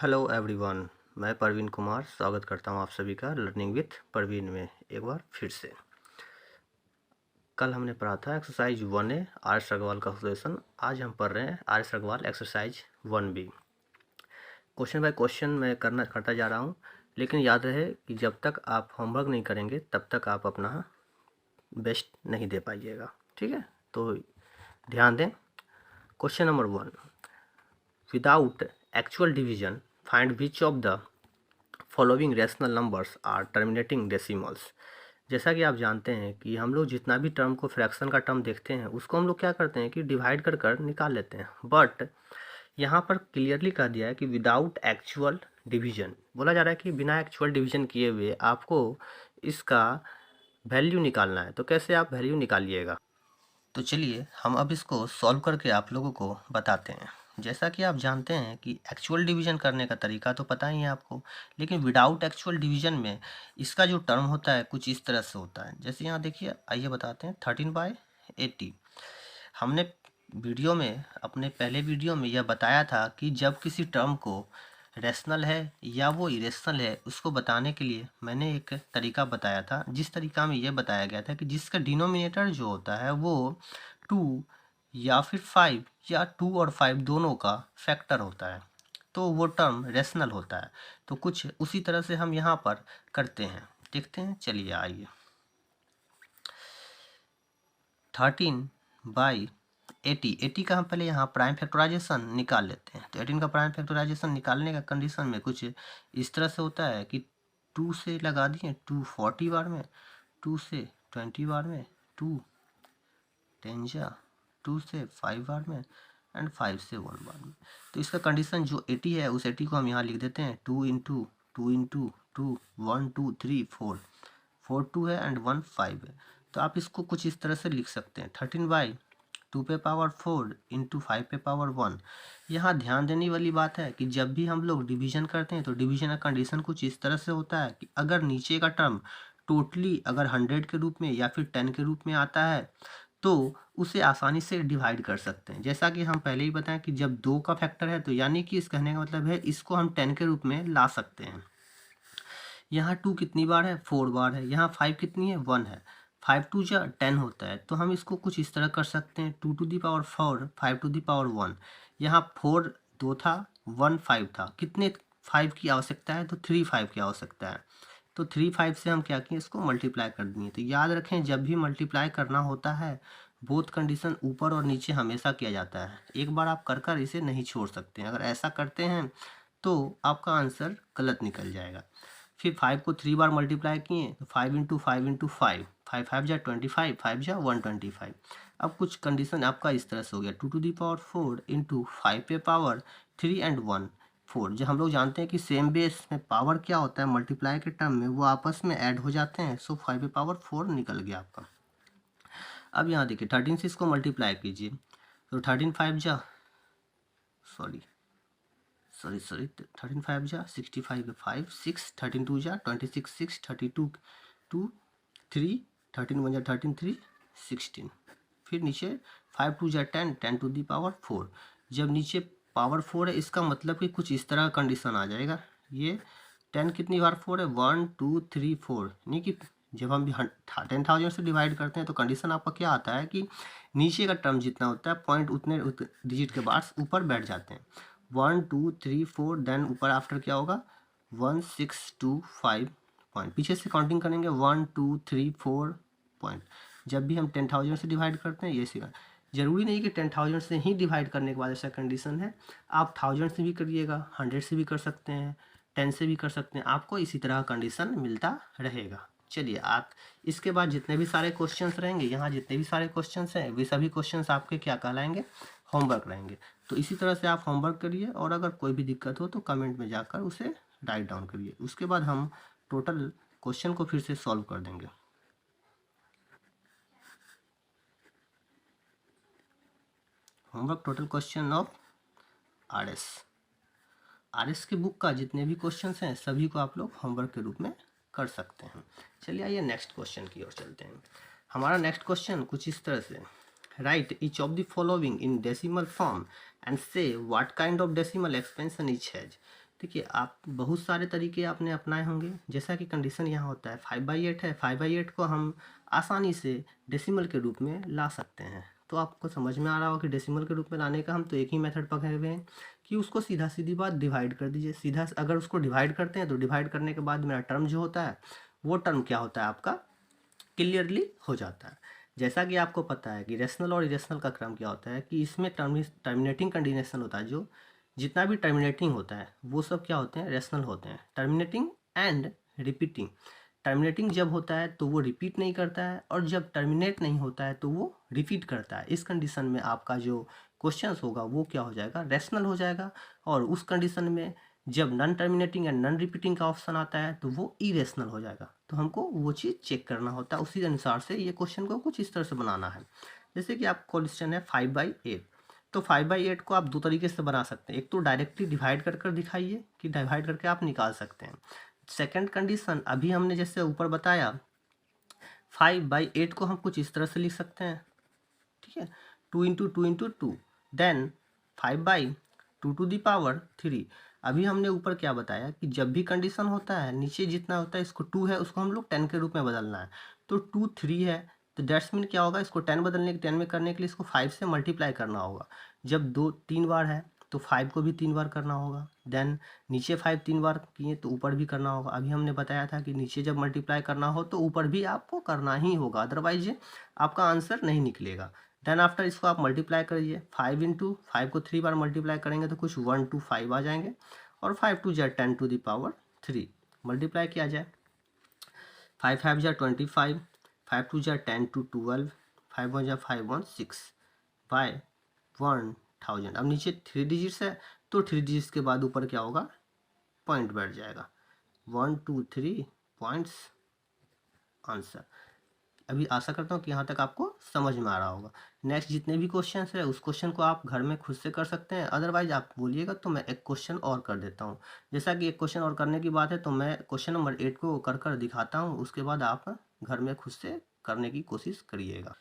Hello everyone, मैं परवीन कुमार स्वागत करता हूं आप सभी का लर्निंग विथ परवीन में एक बार फिर से। कल हमने पढ़ा था exercise 1A are S Agarwal का सोल्यूशन। आज हम पढ़ रहे हैं R S Aggarwal exercise 1B। Question by question मैं करता जा रहा हूं, लेकिन याद रहे कि जब तक आप होमवर्क नहीं करेंगे तब तक आप अपना बेस्ट नहीं दे पाइएगा। ठीक है, तो ध्यान दें। Question number 1, without actual division find which of the following rational numbers are terminating decimals. जैसा कि आप जानते हैं कि हम लोग जितना भी टर्म को फ्रैक्शन का टर्म देखते हैं उसको हम लोग क्या करते हैं कि डिवाइड कर कर निकाल लेते हैं। बट यहाँ पर क्लियरली कह दिया है कि विदाउट एक्चुअल डिवीजन, बोला जा रहा है कि बिना एक्चुअल डिवीजन किए हुए आपको इसका वैल्यू निकालना है। तो कैसे आप वैल्यू निकालिएगा, तो चलिए हम अब इसको सॉल्व करके आप लोगों को बताते हैं। जैसा कि आप जानते हैं कि एक्चुअल डिवीजन करने का तरीका तो पता ही है आपको, लेकिन विदाउट एक्चुअल डिवीजन में इसका जो टर्म होता है कुछ इस तरह से होता है। जैसे यहाँ देखिए, आइए बताते हैं। 13/80 हमने वीडियो में, अपने पहले वीडियो में यह बताया था कि जब किसी टर्म को रैशनल है या वो इरेशनल है उसको बताने के लिए मैंने एक तरीका बताया था, जिस तरीका में ये बताया गया था कि जिसका डिनोमिनेटर जो होता है वो 2 या फिर 5 या 2 और 5 दोनों का फैक्टर होता है, तो वो टर्म रैशनल होता है। तो कुछ उसी तरह से हम यहाँ पर करते हैं, देखते हैं। चलिए आइए, 13/80 का हम पहले यहाँ प्राइम फैक्टराइजेशन निकाल लेते हैं। तो 18 का प्राइम फैक्टराइजेशन निकालने का कंडीशन में कुछ इस तरह से होता है कि 2 से लगा दिए 2 40 बार में, 2 से 20 बार में, 2 10 जा, 2 से 5 बार में एंड 5 से 1 बार में। तो इसका कंडीशन जो 80 है उस 80 को हम यहाँ लिख देते हैं 2 इंटू 2 इंटू 2 1 2 3 4 4 2 है एंड 1 5 है। तो आप इसको कुछ इस तरह से लिख सकते हैं 13/2 पे पावर 4 इंटू 5 पे पावर 1। यहाँ ध्यान देने वाली बात है कि जब भी हम लोग डिवीजन करते हैं तो डिवीजन का कंडीशन कुछ इस तरह से होता है कि अगर नीचे का टर्म टोटली अगर 100 के रूप में या फिर 10 के रूप में आता है तो उसे आसानी से डिवाइड कर सकते हैं। जैसा कि हम पहले ही बताएं कि जब 2 का फैक्टर है तो यानी कि इस कहने का मतलब है इसको हम 10 के रूप में ला सकते हैं। यहाँ 2 कितनी बार है, 4 बार है। यहाँ 5 कितनी है, 1 है। 5 2 जा 10 होता है। तो हम इसको कुछ इस तरह कर सकते हैं 2 to the power 4 5 to the power 1। यहाँ 4 2 था, 1 5 था। कितने 5 की आवश्यकता है, तो 3 5 की आवश्यकता है। तो 3 5 से हम क्या किए, इसको मल्टीप्लाई कर दिए। तो याद रखें जब भी मल्टीप्लाई करना होता है बोथ कंडीशन ऊपर और नीचे हमेशा किया जाता है। एक बार आप कर कर इसे नहीं छोड़ सकते। अगर ऐसा करते हैं तो आपका आंसर गलत निकल जाएगा। फिर 5 को 3 बार मल्टीप्लाई किए तो 5 इंटू 5 इंटू 5 5 5 जा 25 5 जा 125। अब कुछ कंडीशन आपका इस तरह से हो गया 2 टू दी पावर 4 इंटू 5 पे पावर 3 एंड 1 4। जो हम लोग जानते हैं कि सेम बेस में पावर क्या होता है मल्टीप्लाई के टर्म में, वो आपस में ऐड हो जाते हैं। सो 5 पे पावर 4 निकल गया आपका। अब यहाँ देखिए 13 से इसको मल्टीप्लाई कीजिए तो 13 5 जा सॉरी 13 5 जा 65 के 5 6 13 2 जा 26 6 32 2 3 13 1 जा 13 3 16। फिर नीचे 5 2 जा 10 10 टू दी पावर 4। जब नीचे पावर 4 है इसका मतलब कि कुछ इस तरह का कंडीशन आ जाएगा। ये 10 कितनी बार 4 है, 1 2 3 4। यानी कि जब हम 10,000 से डिवाइड करते हैं तो कंडीशन आपका क्या आता है कि नीचे का टर्म जितना होता है पॉइंट उतने डिजिट के बाद ऊपर बैठ जाते हैं। 1 2 3 4 देन ऊपर आफ्टर क्या होगा 1 6 2 5 पॉइंट। पीछे से काउंटिंग करेंगे 1 2 3 4 पॉइंट। जब भी हम 10,000 से डिवाइड करते हैं ये सीखा। जरूरी नहीं कि 10,000 से ही डिवाइड करने के बाद ऐसा कंडीशन है, आप 1000 से भी करिएगा, 100 से भी कर सकते हैं, 10 से भी कर सकते हैं, आपको इसी तरह कंडीशन मिलता रहेगा। चलिए आप इसके बाद जितने भी सारे क्वेश्चंस रहेंगे, यहाँ जितने भी सारे क्वेश्चंस हैं वे सभी क्वेश्चंस आपके क्या कहलाएंगे, होमवर्क रहेंगे। तो इसी तरह से आप होमवर्क करिए और अगर कोई भी दिक्कत हो तो कमेंट में जाकर उसे राइट डाउन करिए। उसके बाद हम टोटल क्वेश्चन को फिर से सॉल्व कर देंगे। Homework total question of RS की बुक का जितने भी क्वेश्चंस हैं सभी को आप लोग होमवर्क के रूप में कर सकते हैं। चलिए आइए नेक्स्ट क्वेश्चन की ओर चलते हैं। हमारा नेक्स्ट क्वेश्चन कुछ इस तरह से, write each of the following in decimal form and say what kind of decimal expansion each has. देखिए आप बहुत सारे तरीके आपने अपनाए होंगे। जैसा कि कंडीशन यहाँ होता है 5/8 है, 5/8 को हम आसानी से डेसिमल के रूप में ला सकते हैं। तो आपको समझ में आ रहा होगा कि डेसिमल के रूप में लाने का हम तो एक ही मेथड पकड़े हुए हैं कि उसको सीधा सीधी बात डिवाइड कर दीजिए। सीधा अगर उसको डिवाइड करते हैं तो डिवाइड करने के बाद मेरा टर्म जो होता है वो टर्म क्या होता है आपका क्लियरली हो जाता है। जैसा कि आपको पता है कि रेशनल और इरेशनल का क्रम क्या होता है कि इसमें टर्मिनेटिंग कंडीशन होता है, जो जितना भी टर्मिनेटिंग होता है वो सब क्या होते हैं, रेशनल होते हैं। टर्मिनेटिंग एंड रिपीटिंग, टर्मिनेटिंग जब होता है तो वो रिपीट नहीं करता है, और जब टर्मिनेट नहीं होता है तो वो रिपीट करता है। इस कंडीशन में आपका जो क्वेश्चन होगा वो क्या हो जाएगा, रेशनल हो जाएगा। और उस कंडीशन में जब non terminating and non repeating का ऑप्शन आता है तो वो इरेशनल हो जाएगा। तो हमको वो चीज़ चेक करना होता है, उसी अनुसार से ये क्वेश्चन को कुछ इस तरह से बनाना है। जैसे कि आप क्वेश्चन है 5/8, तो 5/8 को आप दो तरीके से बना सकते हैं। एक तो डायरेक्टली डिवाइड कर कर दिखाइए कि डिवाइड करके आप निकाल सकते हैं। सेकंड कंडीशन अभी हमने जैसे ऊपर बताया 5/8 को हम कुछ इस तरह से लिख सकते हैं, ठीक है, 2 × 2 × 2 देन 5/2⁻3। अभी हमने ऊपर क्या बताया कि जब भी कंडीशन होता है नीचे जितना होता है इसको 2 है उसको हम लोग 10 के रूप में बदलना है। तो 2 3 है तो दैट्स मीन क्या होगा, इसको 10 में करने के लिए इसको 5 से मल्टीप्लाई करना होगा। जब 3 बार है तो 5 को भी 3 बार करना होगा। देन नीचे 5 3 बार किए तो ऊपर भी करना होगा। अभी हमने बताया था कि नीचे जब मल्टीप्लाई करना हो तो ऊपर भी आपको करना ही होगा, अदरवाइज आपका आंसर नहीं निकलेगा। देन आफ्टर इसको आप मल्टीप्लाई करिए, 5 को 3 बार मल्टीप्लाई करेंगे तो कुछ 1 2 5 आ जाएंगे, और 5 2 10⁻³ मल्टीप्लाई किया जाए। 5 5 = 25, 5 2 10 × 12, 5 1 5 1 6 बाय 1000। अब नीचे 3 डिजिट्स है तो 3 डिजिट्स के बाद ऊपर क्या होगा, पॉइंट बैठ जाएगा, 1 2 3 पॉइंट्स आंसर। अभी आशा करता हूँ कि यहाँ तक आपको समझ में आ रहा होगा। नेक्स्ट जितने भी क्वेश्चन है उस क्वेश्चन को आप घर में खुद से कर सकते हैं, अदरवाइज आप बोलिएगा तो मैं एक क्वेश्चन और कर देता हूँ। जैसा कि एक क्वेश्चन और करने की बात है तो मैं क्वेश्चन नंबर 8 को कर कर दिखाता हूँ, उसके बाद आप घर में खुद से करने की कोशिश करिएगा।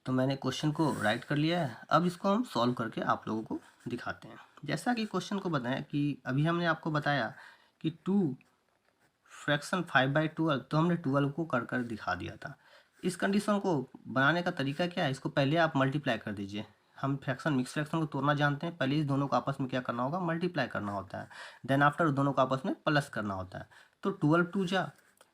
तो मैंने क्वेश्चन को राइट कर लिया है, अब इसको हम सॉल्व करके आप लोगों को दिखाते हैं। जैसा कि क्वेश्चन को बताया कि अभी हमने आपको बताया कि 2 फ्रैक्शन 5/12, तो हमने 12 को कर कर दिखा दिया था। इस कंडीशन को बनाने का तरीका क्या है, इसको पहले आप मल्टीप्लाई कर दीजिए। हम फ्रैक्शन मिक्स फ्रैक्शन को तोड़ना जानते हैं, पहले इस दोनों को आपस में क्या करना होगा, मल्टीप्लाई करना होता है। देन आफ्टर दोनों को आपस में प्लस करना होता है। तो 12 2 जा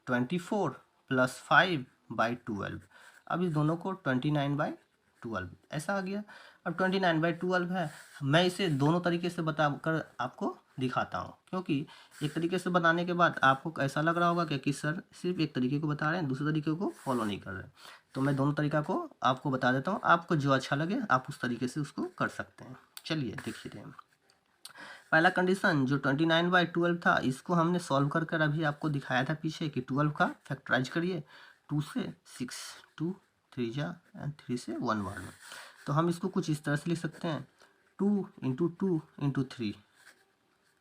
24 + 5/12। अब इस दोनों को 29/12 ऐसा आ गया। अब 29/12 है, मैं इसे दोनों तरीके से बता कर आपको दिखाता हूँ, क्योंकि एक तरीके से बताने के बाद आपको ऐसा लग रहा होगा कि सर सिर्फ एक तरीके को बता रहे हैं, दूसरे तरीके को फॉलो नहीं कर रहे हैं। तो मैं दोनों तरीका को आपको बता देता हूँ, आपको जो अच्छा लगे आप उस तरीके से उसको कर सकते हैं। चलिए देखिए हैं। पहला कंडीशन जो 29/12 था, इसको हमने सॉल्व कर कर अभी आपको दिखाया था पीछे कि 12 का फैक्टराइज करिए, 2 से 6, 2 3 जा एंड 3 से 1 बार में। तो हम इसको कुछ इस तरह से लिख सकते हैं, 2 × 2 × 3।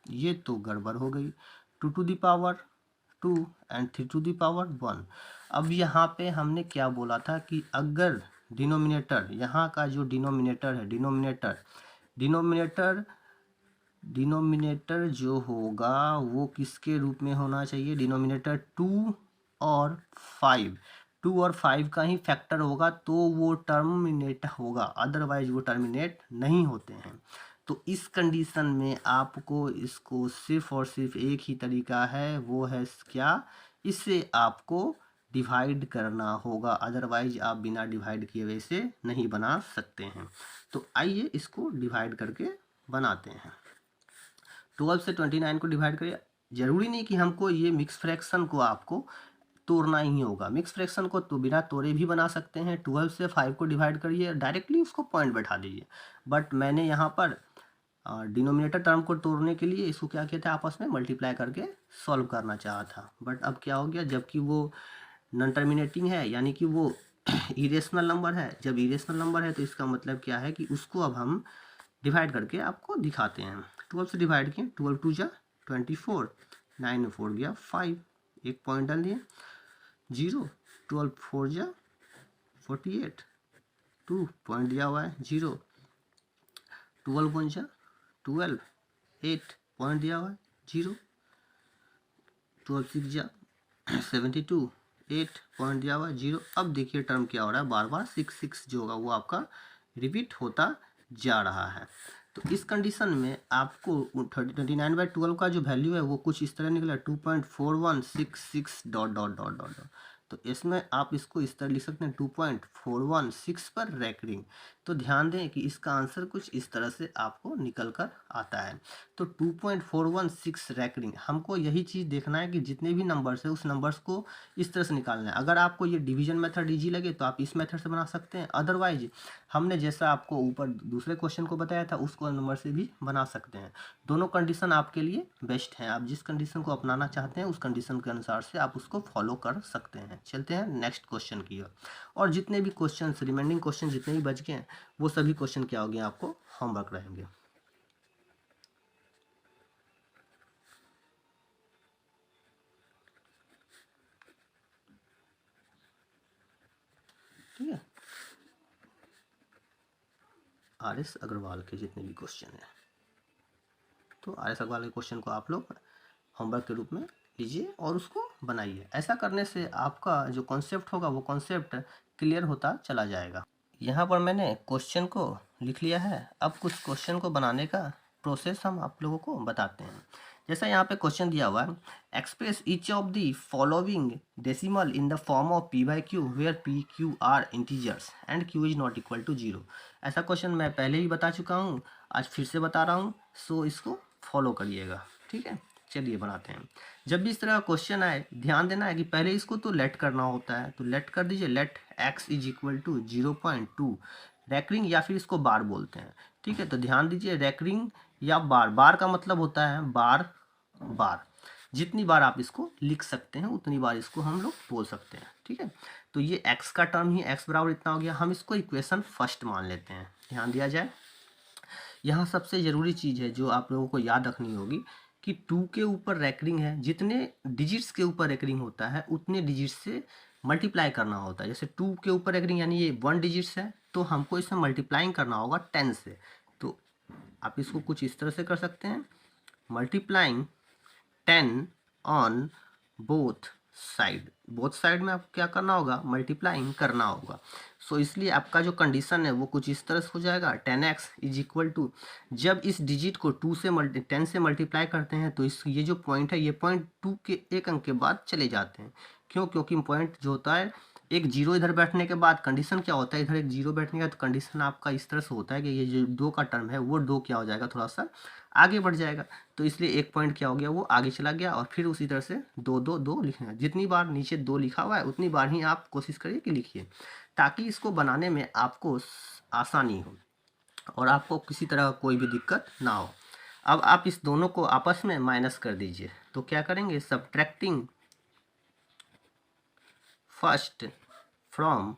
ये तो गड़बड़ हो गई, 2⁻2 एंड 3⁻1। अब यहाँ पे हमने क्या बोला था कि अगर डिनोमिनेटर, यहाँ का जो डिनोमिनेटर है, डिनोमिनेटर जो होगा वो किसके रूप में होना चाहिए, डिनोमिनेटर 2 और 5, 2 और 5 का ही फैक्टर होगा तो वो टर्मिनेट होगा, अदरवाइज वो टर्मिनेट नहीं होते हैं। तो इस कंडीशन में आपको इसको सिर्फ और सिर्फ एक ही तरीका है, वो है क्या, इससे आपको डिवाइड करना होगा, अदरवाइज आप बिना डिवाइड किए वैसे नहीं बना सकते हैं। तो आइए इसको डिवाइड करके बनाते हैं। 12 से 29 को डिवाइड करिए। जरूरी नहीं कि हमको ये मिक्स फ्रैक्शन को आपको तोड़ना ही होगा, मिक्स फ्रैक्शन को तो बिना तोड़े भी बना सकते हैं। 12 से 5 को डिवाइड करिए, डायरेक्टली उसको पॉइंट बैठा दीजिए। बट मैंने यहाँ पर डिनोमिनेटर टर्म को तोड़ने के लिए इसको क्या किया था, आपस में मल्टीप्लाई करके सॉल्व करना चाहा था। बट अब क्या हो गया, जबकि वो नॉन टर्मिनेटिंग है, यानी कि वो इरेशनल नंबर है। जब इरेशनल नंबर है तो इसका मतलब क्या है कि उसको अब हम डिवाइड करके आपको दिखाते हैं। 12 से डिवाइड किए, 12 2 जा 24, 9 में 4 गया 5, एक पॉइंट डाल दिए 0, 12 4 जा 48, 2 पॉइंट दिया हुआ है 0, 12 1 जा 12, 8 पॉइंट दिया हुआ है 0, 12 6 जा 72, 8 पॉइंट दिया हुआ 0। अब देखिए टर्म क्या हो रहा है, बार बार 6 6 जो होगा वो आपका रिपीट होता जा रहा है। तो इस कंडीशन में आपको 29/12 का जो वैल्यू है वो कुछ इस तरह निकला 2.4166 dot dot dot dot dot. तो इसमें आप इसको इस तरह लिख सकते हैं 2.416 पर रैंकिंग। तो ध्यान दें कि इसका आंसर कुछ इस तरह से आपको निकल कर आता है। तो 2.416 रैंकिंग, हमको यही चीज़ देखना है कि जितने भी नंबर्स है उस नंबर्स को इस तरह से निकालना है। अगर आपको ये डिवीजन मेथड इजी लगे तो आप इस मेथड से बना सकते हैं, अदरवाइज हमने जैसा आपको ऊपर दूसरे क्वेश्चन को बताया था उसको नंबर से भी बना सकते हैं। दोनों कंडीशन आपके लिए बेस्ट हैं, आप जिस कंडीशन को अपनाना चाहते हैं उस कंडीशन के अनुसार से आप उसको फॉलो कर सकते हैं। चलते हैं नेक्स्ट क्वेश्चन की ओर। और जितने भी क्वेश्चन रिमेंडिंग क्वेश्चन जितने भी बच गए हैं वो सभी क्वेश्चन क्या हो गए, आपको होमवर्क रहेंगे। ठीक है, RS अग्रवाल के जितने भी क्वेश्चन हैं, तो RS अग्रवाल के क्वेश्चन को आप लोग होमवर्क के रूप में लीजिए और उसको बनाइए। ऐसा करने से आपका जो कॉन्सेप्ट होगा वो कॉन्सेप्ट क्लियर होता चला जाएगा। यहाँ पर मैंने क्वेश्चन को लिख लिया है। अब कुछ क्वेश्चन को बनाने का प्रोसेस हम आप लोगों को बताते हैं। जैसा यहाँ पे क्वेश्चन दिया हुआ है, express each of the following decimal in the form of p/q where p/q are integers and q is not equal to 0। ऐसा क्वेश्चन मैं पहले ही बता चुका हूँ, आज फिर से बता रहा हूँ, सो इसको फॉलो करिएगा। ठीक है, चलिए बनाते हैं। जब भी इस तरह का क्वेश्चन आए ध्यान देना है कि पहले इसको तो लेट करना होता है, तो लेट कर दीजिए, let x is equal to 0.2 recurring, या फिर इसको बार बोलते हैं। ठीक है, तो ध्यान दीजिए रैकरिंग या बार, बार का मतलब होता है बार बार, जितनी बार आप इसको लिख सकते हैं उतनी बार इसको हम लोग बोल सकते हैं। ठीक है, तो ये x का टर्म ही x बराबर इतना हो गया, हम इसको इक्वेशन फर्स्ट मान लेते हैं। ध्यान दिया जाए, यहाँ सबसे ज़रूरी चीज़ है जो आप लोगों को याद रखनी होगी कि 2 के ऊपर रैकरिंग है, जितने डिजिट्स के ऊपर रैकरिंग होता है उतने डिजिट्स से मल्टीप्लाई करना होता है। जैसे 2 के ऊपर रैकरिंग यानी ये 1 डिजिट्स है, तो हमको इसमें मल्टीप्लाइंग करना होगा 10 से। तो आप इसको कुछ इस तरह से कर सकते हैं, multiplying 10 on both side. Both side में आपको क्या करना होगा, मल्टीप्लाइंग करना होगा। सो इसलिए आपका जो कंडीशन है वो कुछ इस तरह से हो जाएगा, 10x इज इक्वल टू, जब इस डिजिट को 10 से मल्टीप्लाई करते हैं तो इस ये जो पॉइंट है ये पॉइंट 2 के एक अंक के बाद चले जाते हैं। क्यों, क्योंकि पॉइंट जो होता है एक जीरो इधर बैठने के बाद कंडीशन क्या होता है, इधर एक जीरो बैठने का, तो कंडीशन आपका इस तरह से होता है कि ये जो 2 का टर्म है वो 2 क्या हो जाएगा, थोड़ा सा आगे बढ़ जाएगा। तो इसलिए एक पॉइंट क्या हो गया, वो आगे चला गया, और फिर उसी तरह से 2 2 2 लिखना है। जितनी बार नीचे 2 लिखा हुआ है उतनी बार ही आप कोशिश करिए कि लिखिए, ताकि इसको बनाने में आपको आसानी हो और आपको किसी तरह का कोई भी दिक्कत ना हो। अब आप इस दोनों को आपस में माइनस कर दीजिए। तो क्या करेंगे, subtracting first from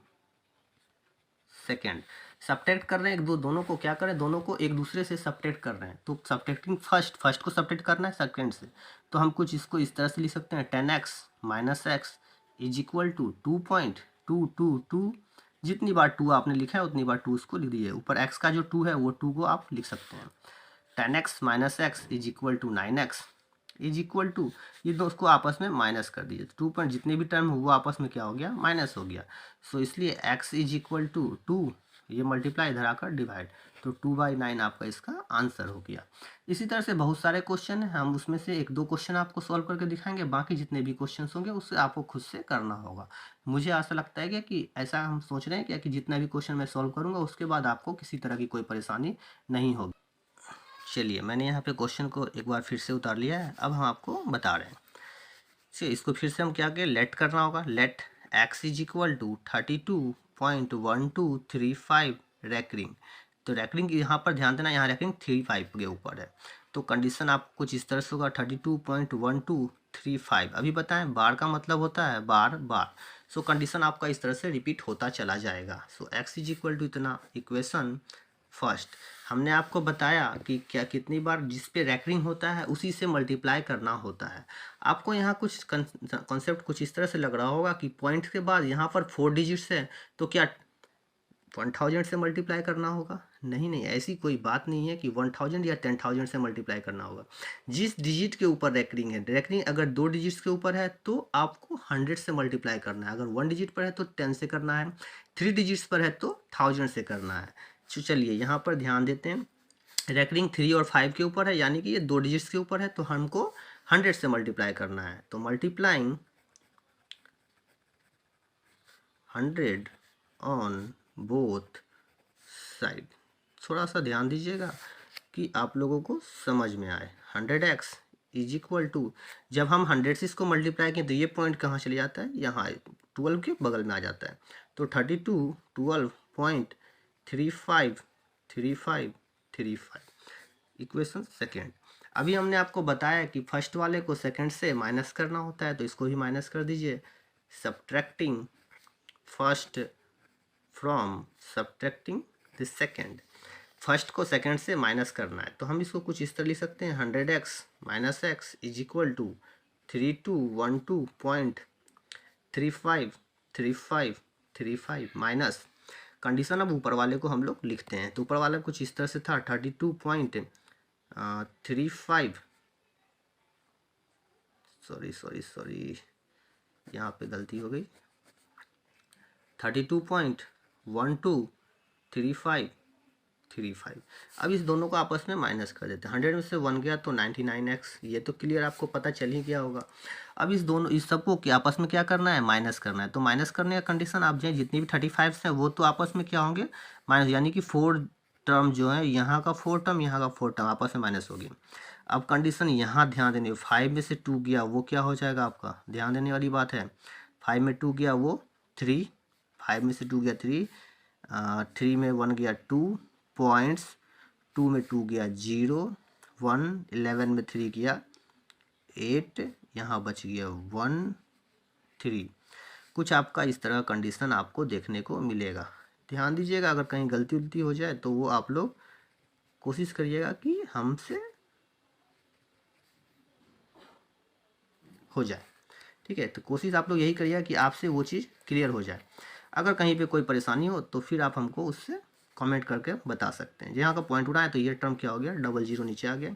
second, subtract कर रहे हैं एक दो, दोनों को क्या करें, दोनों को एक दूसरे से सब्ट्रैक्ट कर रहे हैं। तो सब्ट्रैक्टिंग फर्स्ट, फर्स्ट को सब्ट्रैक्ट करना है सेकेंड से, तो हम कुछ इसको इस तरह से लिख सकते हैं, 10x minus x is equal to 2.222। जितनी बार 2 आपने लिखा है उतनी बार 2 उसको लिख दीजिए। ऊपर x का जो 2 है वो 2 को आप लिख सकते हैं। 10x minus x is equal to 9x is equal to, ये दो उसको आपस में माइनस कर दीजिए। 2 पॉइंट जितने भी टर्म हो वो आपस में क्या हो गया, माइनस हो गया। सो इसलिए x इज इक्वल टू 2, ये मल्टीप्लाई इधर आकर डिवाइड, तो 2/9 आपका इसका आंसर हो गया। इसी तरह से बहुत सारे क्वेश्चन हैं, हम उसमें से एक दो क्वेश्चन आपको सॉल्व करके दिखाएंगे, बाकी जितने भी क्वेश्चन होंगे उससे आपको खुद से करना होगा। मुझे ऐसा लगता है कि ऐसा हम सोच रहे हैं क्या कि जितना भी क्वेश्चन मैं सॉल्व करूँगा उसके बाद आपको किसी तरह की कोई परेशानी नहीं होगी। चलिए, मैंने यहाँ पे क्वेश्चन को एक बार फिर से उतार लिया है, अब हम आपको बता रहे हैं। चलिए, इसको फिर से हम क्या करें, लेट करना होगा। Let x is equal to 32.1235 recurring. तो रैकरिंग यहाँ पर ध्यान देना, यहाँ रैकरिंग 35 के ऊपर है, तो कंडीशन आपको कुछ इस तरह से होगा, 32.1235। अभी बताएं, बार का मतलब होता है बार बार। सो कंडीशन आपका इस तरह से रिपीट होता चला जाएगा। सो x इज इक्वल टू इतना, इक्वेशन फर्स्ट हमने आपको बताया कि क्या कितनी बार जिस पे रैकरिंग होता है उसी से मल्टीप्लाई करना होता है। आपको यहाँ कुछ कॉन्सेप्ट कुछ इस तरह से लग रहा होगा कि पॉइंट के बाद यहाँ पर 4 डिजिट्स है तो क्या 1000 से मल्टीप्लाई करना होगा, नहीं नहीं, ऐसी कोई बात नहीं है कि 1000 या 10,000 से मल्टीप्लाई करना होगा। जिस डिजिट के ऊपर रैंकिंग है, रैंकिंग अगर 2 डिजिट्स के ऊपर है तो आपको 100 से मल्टीप्लाई करना है, अगर 1 डिजिट पर है तो 10 से करना है, 3 डिजिट्स पर है तो 1000 से करना है। तो चलिए यहाँ पर ध्यान देते हैं, रैंकिंग 3 और 5 के ऊपर है, यानी कि ये 2 डिजिट्स के ऊपर है, तो हमको 100 से मल्टीप्लाई करना है। तो मल्टीप्लाइंग 100 ऑन बोथ साइड। थोड़ा सा ध्यान दीजिएगा कि आप लोगों को समझ में आए। 100x इज इक्वल टू, जब हम 100 से इसको मल्टीप्लाई किए तो ये पॉइंट कहाँ चले जाता है, यहाँ 12 के बगल में आ जाता है, तो 32 12.353535 इक्वेशन सेकेंड। अभी हमने आपको बताया कि फर्स्ट वाले को सेकेंड से माइनस करना होता है, तो इसको भी माइनस कर दीजिए। Subtracting first from subtracting the second, first को सेकंड से माइनस करना है, तो हम इसको कुछ इस तरह लिख सकते हैं, 100x minus x is equal to 3212.353535 minus condition. अब ऊपर वाले को हम लोग लिखते हैं, तो ऊपर वाला कुछ इस तरह से था 32.35, सॉरी यहाँ पे गलती हो गई, 32.123535। अब इस दोनों को आपस में माइनस कर देते हैं, 100 में से 1 गया तो 99x, ये तो क्लियर आपको पता चल ही गया होगा। अब इस सबको आपस में क्या करना है, माइनस करना है। तो माइनस करने का कंडीशन आप जो जितनी भी 35 हैं वो तो आपस में क्या होंगे, माइनस, यानी कि 4 टर्म जो है, यहाँ का 4 टर्म यहाँ का 4 टर्म आपस में माइनस होगी। अब कंडीशन यहाँ ध्यान देने, 5 में से 2 गया वो क्या हो जाएगा आपका, ध्यान देने वाली बात है। 5 में 2 गया वो 3, 5 में से 2 गया 3, 3 में 1 गया 2 पॉइंट्स, 2 में 2 गया 0, 1, 11 में 3 गया 8, यहाँ बच गया 1, 3। कुछ आपका इस तरह का कंडीशन आपको देखने को मिलेगा। ध्यान दीजिएगा, अगर कहीं गलती उलती हो जाए तो वो आप लोग कोशिश करिएगा कि हमसे हो जाए, ठीक है। तो कोशिश आप लोग यही करिएगा कि आपसे वो चीज़ क्लियर हो जाए। अगर कहीं पे कोई परेशानी हो तो फिर आप हमको उससे कमेंट करके बता सकते हैं। यहाँ का पॉइंट उठाएं तो ये टर्म क्या हो गया, 00 नीचे आ गया।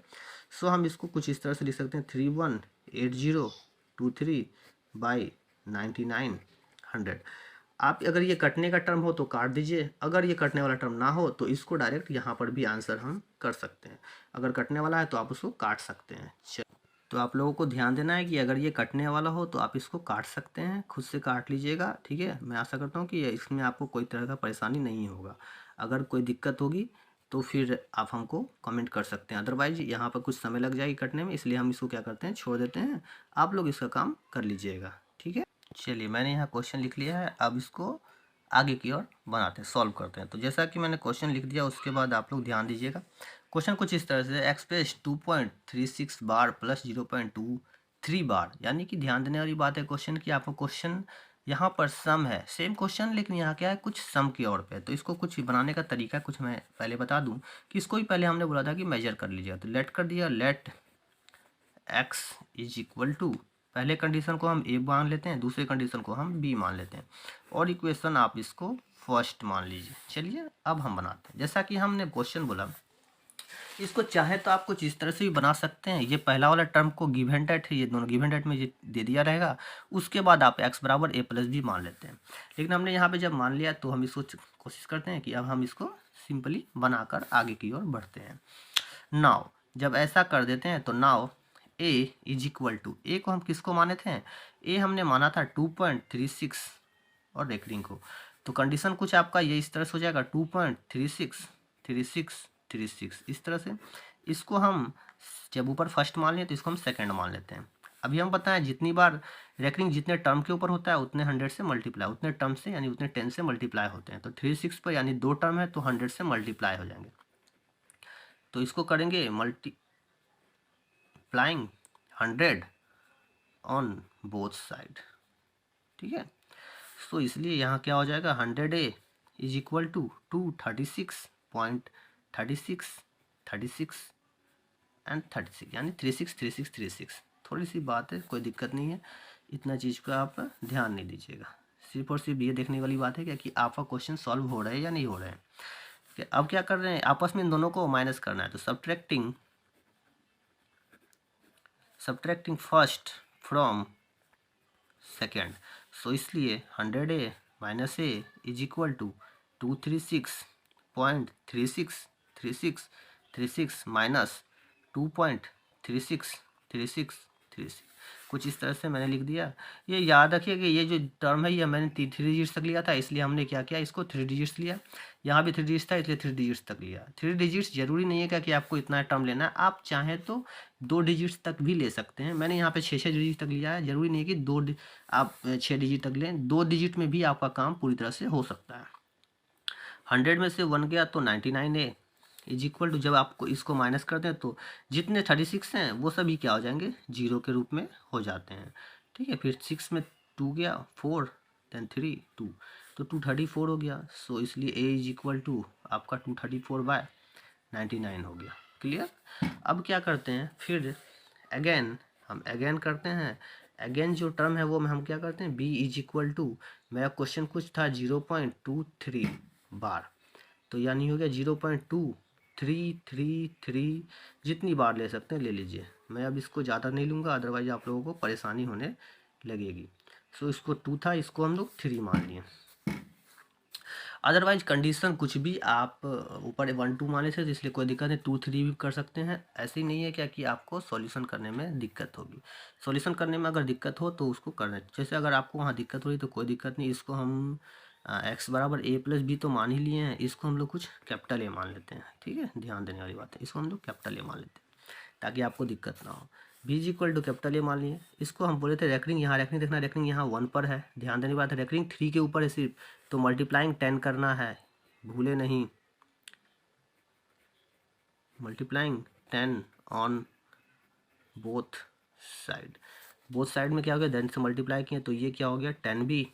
सो हम इसको कुछ इस तरह से लिख सकते हैं, 318023/9900। आप अगर ये कटने का टर्म हो तो काट दीजिए, अगर ये कटने वाला टर्म ना हो तो इसको डायरेक्ट यहाँ पर भी आंसर हम कर सकते हैं। अगर कटने वाला है तो आप उसको काट सकते हैं। तो आप लोगों को ध्यान देना है कि अगर ये कटने वाला हो तो आप इसको काट सकते हैं, खुद से काट लीजिएगा, ठीक है। मैं आशा करता हूँ कि इसमें आपको कोई तरह का परेशानी नहीं होगा। अगर कोई दिक्कत होगी तो फिर आप हमको कमेंट कर सकते हैं, अदरवाइज यहाँ पर कुछ समय लग जाएगी कटने में, इसलिए हम इसको क्या करते हैं, छोड़ देते हैं। आप लोग इसका काम कर लीजिएगा, ठीक है। चलिए मैंने यहाँ क्वेश्चन लिख लिया है, अब इसको आगे की ओर बनाते हैं, सॉल्व करते हैं। तो जैसा कि मैंने क्वेश्चन लिख दिया, उसके बाद आप लोग ध्यान दीजिएगा। क्वेश्चन कुछ इस तरह से, एक्स प्लस 2.36 बार प्लस 0.23 बार, यानी कि ध्यान देने वाली बात है क्वेश्चन की, आपको क्वेश्चन यहाँ पर सम है, सेम क्वेश्चन, लेकिन यहाँ क्या है, कुछ सम की ओर पे। तो इसको कुछ बनाने का तरीका कुछ मैं पहले बता दूँ कि इसको ही पहले हमने बोला था कि मेजर कर लीजिएगा। तो लेट कर दिया, let x is equal to, पहले कंडीशन को हम ए मान लेते हैं, दूसरे कंडीशन को हम बी मान लेते हैं, और इक्वेशन आप इसको फर्स्ट मान लीजिए। चलिए अब हम बनाते हैं, जैसा कि हमने क्वेश्चन बोला, इसको चाहे तो आप कुछ इस तरह से भी बना सकते हैं। ये पहला वाला टर्म को गिवन डेट है, ये दोनों गिवन डेट में ये दे दिया रहेगा, उसके बाद आप x बराबर a प्लस बी मान लेते हैं। लेकिन हमने यहाँ पे जब मान लिया तो हम इसको कोशिश करते हैं कि अब हम इसको सिंपली बनाकर आगे की ओर बढ़ते हैं। नाउ जब ऐसा कर देते हैं तो now a is equal to, a को हम किसको माने थे, ए हमने माना था 2.36 और रेकरिंग को। तो कंडीशन कुछ आपका ये इस तरह से हो जाएगा, 2.36 इस तरह से। इसको हम जब ऊपर फर्स्ट मान लें तो इसको हम सेकंड मान लेते हैं। अभी हम बताएं जितनी बार रेकरिंग जितने टर्म के ऊपर होता है उतने 100 से मल्टीप्लाई, उतने टर्म से यानी उतने 10 से मल्टीप्लाई होते हैं। तो 36 पर यानी 2 टर्म है तो 100 से मल्टीप्लाई हो जाएंगे। तो इसको करेंगे मल्टीप्लाइंग 100 ऑन बोथ साइड, ठीक है। सो इसलिए यहाँ क्या हो जाएगा, 100a is equal to 236.36 and 36, यानी 36 थोड़ी सी बात है, कोई दिक्कत नहीं है, इतना चीज़ का आप ध्यान नहीं दीजिएगा। सिर्फ और सिर्फ ये देखने वाली बात है क्या कि आपका क्वेश्चन सॉल्व हो रहा है या नहीं हो रहा है। अब क्या कर रहे हैं, आपस में इन दोनों को माइनस करना है, तो subtracting first from second. So इसलिए 100A minus A is equal to 236.363636 minus 2.363636, कुछ इस तरह से मैंने लिख दिया। ये याद रखिए कि ये जो टर्म है ये मैंने 3 डिजिट्स तक लिया था, इसलिए हमने क्या किया, इसको 3 डिजिट्स लिया। यहाँ भी 3 डिजिट्स था इसलिए 3 डिजिट्स तक लिया। 3 डिजिट्स जरूरी नहीं है क्या कि आपको इतना टर्म लेना है, आप चाहें तो 2 डिजिट्स तक भी ले सकते हैं। मैंने यहाँ पे 6 डिजिट तक लिया है, जरूरी नहीं है कि आप 6 डिजिट तक लें, 2 डिजिट में भी आपका काम पूरी तरह से हो सकता है। 100 में से 1 गया तो 99A इज इक्वल टू, जब आपको इसको माइनस करते हैं तो जितने 36 हैं वो सभी क्या हो जाएंगे, 0 के रूप में हो जाते हैं। ठीक है, फिर 6 में 2 गया, 4 देन 3 2, तो 234 हो गया। सो इसलिए A इज इक्वल टू आपका 234/99 हो गया। क्लियर। अब क्या करते हैं, फिर अगेन करते हैं। अगेन जो टर्म है वो में हम क्या करते हैं, B इज इक्वल टू, मेरा क्वेश्चन कुछ था 0.23 बार, तो यानी हो गया 0.2333, जितनी बार ले सकते हैं ले लीजिए। मैं अब इसको ज़्यादा नहीं लूँगा, अदरवाइज आप लोगों को परेशानी होने लगेगी। सो इसको 2 था, इसको हम लोग 3 मान लिए। अदरवाइज कंडीशन कुछ भी आप ऊपर 1 2 माने थे, इसलिए कोई दिक्कत नहीं, 2 3 भी कर सकते हैं। ऐसे ही नहीं है क्या कि आपको सॉल्यूशन करने में दिक्कत होगी। सॉल्यूशन करने में अगर दिक्कत हो तो उसको करना, जैसे अगर आपको वहाँ दिक्कत हो रही तो कोई दिक्कत नहीं, इसको हम x बराबर a प्लस बी तो मान ही लिए हैं, इसको हम लोग कुछ कैपिटल A मान लेते हैं। ठीक है, ध्यान देने वाली बात है, इसको हम लोग कैपिटल A मान लेते हैं ताकि आपको दिक्कत ना हो। b is equal to capital A मान लिए। इसको हम बोले थे रेकरिंग, यहाँ रेकरिंग देखना, रेकरिंग यहाँ 1 पर है, ध्यान देने की बात है। रेकरिंग 3 के ऊपर है सिर्फ, तो मल्टीप्लाइंग 10 करना है, भूले नहीं, multiplying 10 on both side. Both side में क्या हो गया, 10 से मल्टीप्लाई किए तो ये क्या हो गया 10B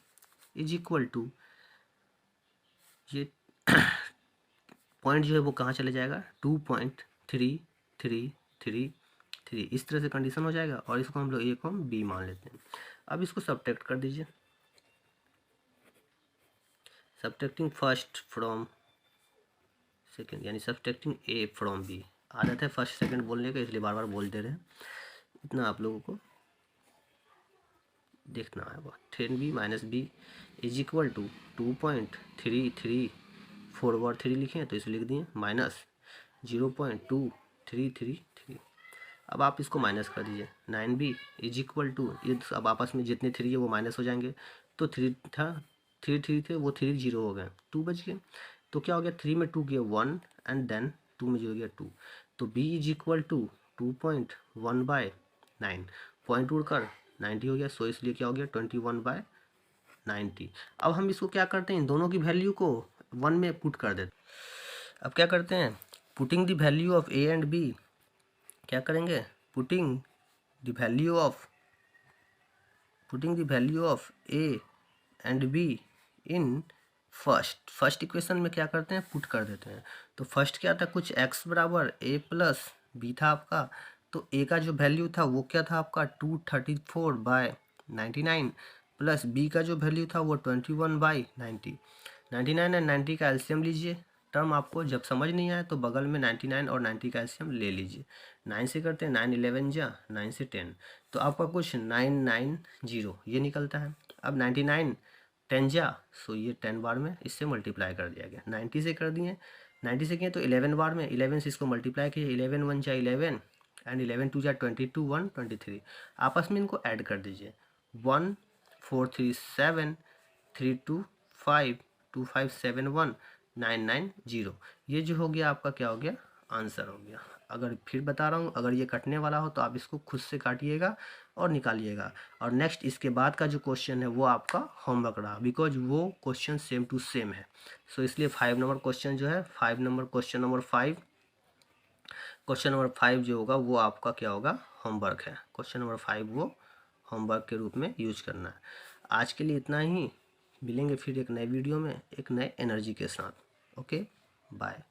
इज इक्वल टू, ये पॉइंट जो है वो कहाँ चले जाएगा, 2.3333, इस तरह से कंडीशन हो जाएगा। और इसको हम लोग A को हम B मान लेते हैं। अब इसको सब्ट्रैक्ट कर दीजिए, सब्ट्रैक्टिंग फर्स्ट फ्रॉम सेकेंड, यानी सब्ट्रैक्टिंग A फ्रॉम B। आदत है फर्स्ट सेकेंड बोलने का, इसलिए बार बार बोलते रहे, इतना आप लोगों को देखना है। 10B minus B is equal to 2.334 बार 3 लिखे हैं तो इसे लिख दिए, माइनस 0.2333। अब आप इसको माइनस कर दीजिए, 9B इज इक्वल टू, ये अब आपस में जितने 3 है वो माइनस हो जाएंगे, तो 3 था, 3 थे वो 3 0 हो गए, 2 बच गए। तो क्या हो गया, 3 में 2 गया 1 एंड देन 2 में 0 गया 2, तो B is equal to 2.1/9, point उड़कर 90 हो गया। सो इसलिए क्या हो गया 21/90। अब हम इसको क्या करते हैं, इन दोनों की वैल्यू को 1 में पुट कर देते। अब क्या करते हैं, putting the value of A and B, क्या करेंगे, putting the value of A and B in first equation में क्या करते हैं, पुट कर देते हैं। तो फर्स्ट क्या था, कुछ x बराबर A प्लस B था आपका, तो A का जो वैल्यू था वो क्या था आपका 234/99, प्लस B का जो वैल्यू था वो 21/90। 99 एंड 90 का एलसीएम लीजिए। टर्म आपको जब समझ नहीं आए तो बगल में 99 और 90 का एलसीएम ले लीजिए। 9 से करते हैं, 9 11 जा, 9 से 10, तो आपका कुछ 990 ये निकलता है। अब 99 10 जा, सो ये 10 बार में इससे मल्टीप्लाई कर दिया गया। 90 से कर दिए, 90 से किए तो 11 बार में, 11 से इसको मल्टीप्लाई किए, 11 1 जा 11 एंड 11 2 जा 22 1 23। आपस में इनको ऐड कर दीजिए, 1 4 3 7 3 2 5 2 5 7 1 9 9 0, ये जो हो गया आपका क्या हो गया, आंसर हो गया। अगर फिर बता रहा हूँ, अगर ये कटने वाला हो तो आप इसको खुद से काटिएगा और निकालिएगा। और नेक्स्ट इसके बाद का जो क्वेश्चन है वो आपका होमवर्क रहा, बिकॉज वो क्वेश्चन सेम टू सेम है। सो इसलिए 5 नंबर क्वेश्चन जो है, क्वेश्चन नंबर 5 जो होगा वो आपका क्या होगा, होमवर्क है। क्वेश्चन नंबर 5 वो होमवर्क के रूप में यूज करना है। आज के लिए इतना ही, मिलेंगे फिर एक नए वीडियो में एक नए एनर्जी के साथ। Okay, bye.